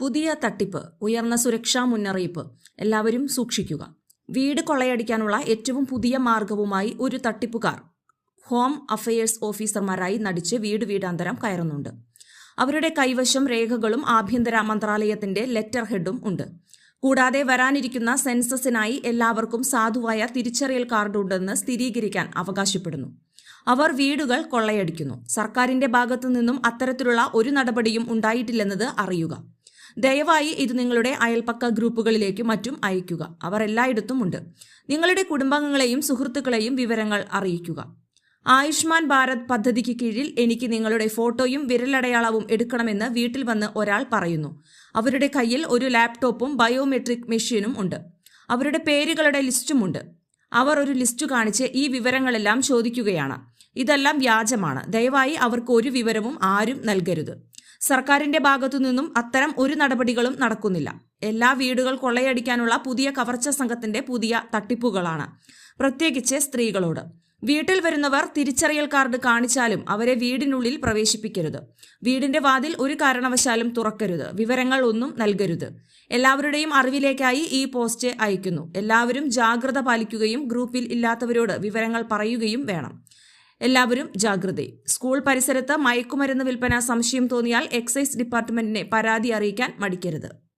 പുതിയ തട്ടിപ്പ്, ഉയർന്ന സുരക്ഷാ മുന്നറിയിപ്പ്. എല്ലാവരും സൂക്ഷിക്കുക. വീട് കൊള്ളയടിക്കാനുള്ള ഏറ്റവും പുതിയ മാർഗവുമായി ഒരു തട്ടിപ്പുകാർ ഹോം അഫയേഴ്സ് ഓഫീസർമാരായി നടിച്ച് വീടാന്തരം കയറുന്നുണ്ട്. അവരുടെ കൈവശം രേഖകളും ആഭ്യന്തര മന്ത്രാലയത്തിന്റെ ലെറ്റർ ഹെഡും ഉണ്ട്. കൂടാതെ വരാനിരിക്കുന്ന സെൻസസിനായി എല്ലാവർക്കും സാധുവായ തിരിച്ചറിയൽ കാർഡ് ഉണ്ടെന്ന് സ്ഥിരീകരിക്കാൻ അവകാശപ്പെടുന്നു. അവർ വീടുകൾ കൊള്ളയടിക്കുന്നു. സർക്കാരിന്റെ ഭാഗത്തു നിന്നും അത്തരത്തിലുള്ള ഒരു നടപടിയും ഉണ്ടായിട്ടില്ലെന്നത് അറിയുക. ദയവായി ഇത് നിങ്ങളുടെ അയൽപക്ക ഗ്രൂപ്പുകളിലേക്കും മറ്റും അയയ്ക്കുക. അവർ എല്ലായിടത്തും ഉണ്ട്. നിങ്ങളുടെ കുടുംബാംഗങ്ങളെയും സുഹൃത്തുക്കളെയും വിവരങ്ങൾ അറിയിക്കുക. ആയുഷ്മാൻ ഭാരത് പദ്ധതിക്ക് കീഴിൽ എനിക്ക് നിങ്ങളുടെ ഫോട്ടോയും വിരലടയാളവും എടുക്കണമെന്ന് വീട്ടിൽ വന്ന് ഒരാൾ പറയുന്നു. അവരുടെ കയ്യിൽ ഒരു ലാപ്ടോപ്പും ബയോമെട്രിക് മെഷീനും ഉണ്ട്. അവരുടെ പേരുകളുടെ ലിസ്റ്റുമുണ്ട്. അവർ ഒരു ലിസ്റ്റ് കാണിച്ച് ഈ വിവരങ്ങളെല്ലാം ചോദിക്കുകയാണ്. ഇതെല്ലാം വ്യാജമാണ്. ദയവായി അവർക്ക് ഒരു വിവരവും ആരും നൽകരുത്. സർക്കാരിന്റെ ഭാഗത്തു നിന്നും അത്തരം ഒരു നടപടികളും നടക്കുന്നില്ല. എല്ലാ വീടുകൾ കൊള്ളയടിക്കാനുള്ള പുതിയ കവർച്ച സംഘത്തിന്റെ പുതിയ തട്ടിപ്പുകളാണ്, പ്രത്യേകിച്ച് സ്ത്രീകളോട്. വീട്ടിൽ വരുന്നവർ തിരിച്ചറിയൽ കാർഡ് കാണിച്ചാലും അവരെ വീടിനുള്ളിൽ പ്രവേശിപ്പിക്കരുത്. വീടിന്റെ വാതിൽ ഒരു കാരണവശാലും തുറക്കരുത്. വിവരങ്ങൾ ഒന്നും നൽകരുത്. എല്ലാവരുടെയും അറിവിലേക്കായി ഈ പോസ്റ്റ് അയക്കുന്നു. എല്ലാവരും ജാഗ്രത പാലിക്കുകയും ഗ്രൂപ്പിൽ ഇല്ലാത്തവരോട് വിവരങ്ങൾ പറയുകയും വേണം. എല്ലാവരും ജാഗ്രത. സ്കൂൾ പരിസരത്ത് മയക്കുമരുന്ന് വിൽപ്പന സംശയം തോന്നിയാൽ എക്സൈസ് ഡിപ്പാർട്ട്മെന്റിനെ പരാതി അറിയിക്കാൻ മടിക്കരുത്.